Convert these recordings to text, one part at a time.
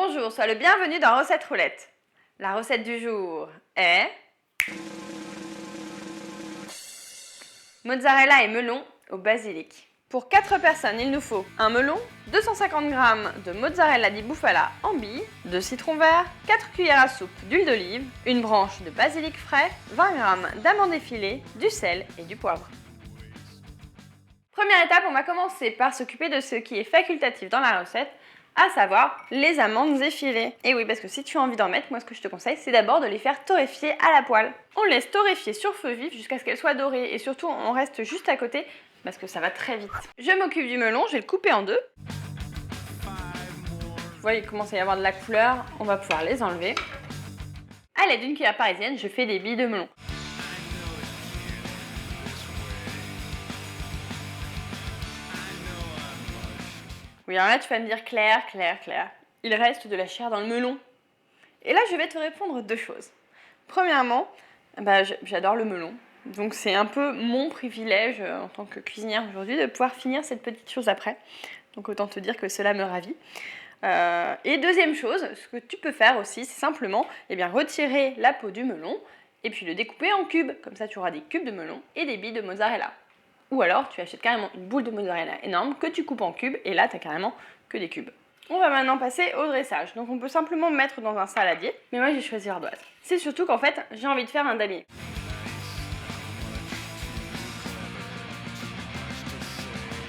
Bonjour, sois le bienvenu dans Recette Roulette. La recette du jour est mozzarella et melon au basilic. Pour 4 personnes, il nous faut un melon, 250 g de mozzarella di bufala en billes, 2 citrons verts, 4 cuillères à soupe d'huile d'olive, une branche de basilic frais, 20 g d'amandes effilées, du sel et du poivre. Première étape, on va commencer par s'occuper de ce qui est facultatif dans la recette, à savoir les amandes effilées. Et oui, parce que si tu as envie d'en mettre, moi ce que je te conseille, c'est d'abord de les faire torréfier à la poêle. On laisse torréfier sur feu vif jusqu'à ce qu'elles soient dorées et surtout on reste juste à côté parce que ça va très vite. Je m'occupe du melon, je vais le couper en deux. Vous voyez, il commence à y avoir de la couleur, on va pouvoir les enlever. À l'aide d'une cuillère parisienne, je fais des billes de melon. Oui, alors là, tu vas me dire Claire, il reste de la chair dans le melon. Et là, je vais te répondre deux choses. Premièrement, j'adore le melon. Donc, c'est un peu mon privilège en tant que cuisinière aujourd'hui de pouvoir finir cette petite chose après. Donc, autant te dire que cela me ravit. Et deuxième chose, ce que tu peux faire aussi, c'est simplement retirer la peau du melon et puis le découper en cubes. Comme ça, tu auras des cubes de melon et des billes de mozzarella. Ou alors, tu achètes carrément une boule de mozzarella énorme que tu coupes en cubes et là, tu as carrément que des cubes. On va maintenant passer au dressage. Donc, on peut simplement mettre dans un saladier, mais moi, j'ai choisi l'ardoise. C'est surtout qu'en fait, j'ai envie de faire un damier.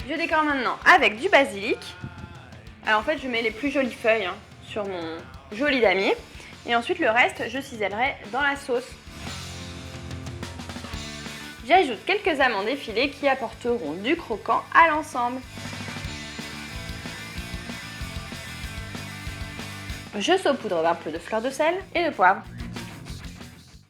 Je décore maintenant avec du basilic. Alors, en fait, je mets les plus jolies feuilles sur mon joli damier. Et ensuite, le reste, je cisellerai dans la sauce. J'ajoute quelques amandes effilées qui apporteront du croquant à l'ensemble. Je saupoudre un peu de fleur de sel et de poivre.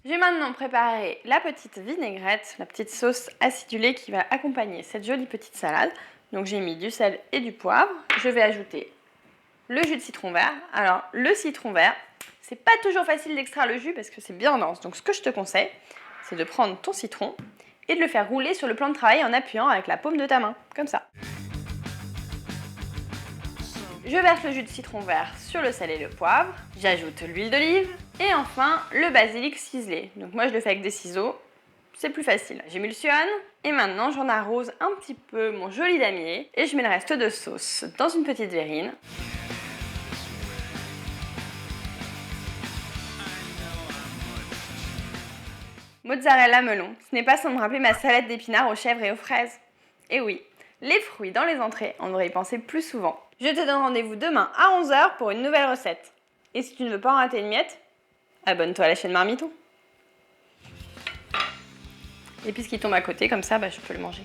Je vais maintenant préparer la petite vinaigrette, la petite sauce acidulée qui va accompagner cette jolie petite salade. Donc j'ai mis du sel et du poivre. Je vais ajouter le jus de citron vert. Alors le citron vert, c'est pas toujours facile d'extraire le jus parce que c'est bien dense. Donc ce que je te conseille, c'est de prendre ton citron et de le faire rouler sur le plan de travail en appuyant avec la paume de ta main, comme ça. Je verse le jus de citron vert sur le sel et le poivre, j'ajoute l'huile d'olive et enfin le basilic ciselé. Donc moi je le fais avec des ciseaux, c'est plus facile. J'émulsionne et maintenant j'en arrose un petit peu mon joli damier et je mets le reste de sauce dans une petite verrine. Mozzarella melon, ce n'est pas sans me rappeler ma salade d'épinards aux chèvres et aux fraises. Et oui, les fruits dans les entrées, on devrait y penser plus souvent. Je te donne rendez-vous demain à 11 h pour une nouvelle recette. Et si tu ne veux pas en rater une miette, abonne-toi à la chaîne Marmiton. Et puis ce qui tombe à côté, comme ça, je peux le manger.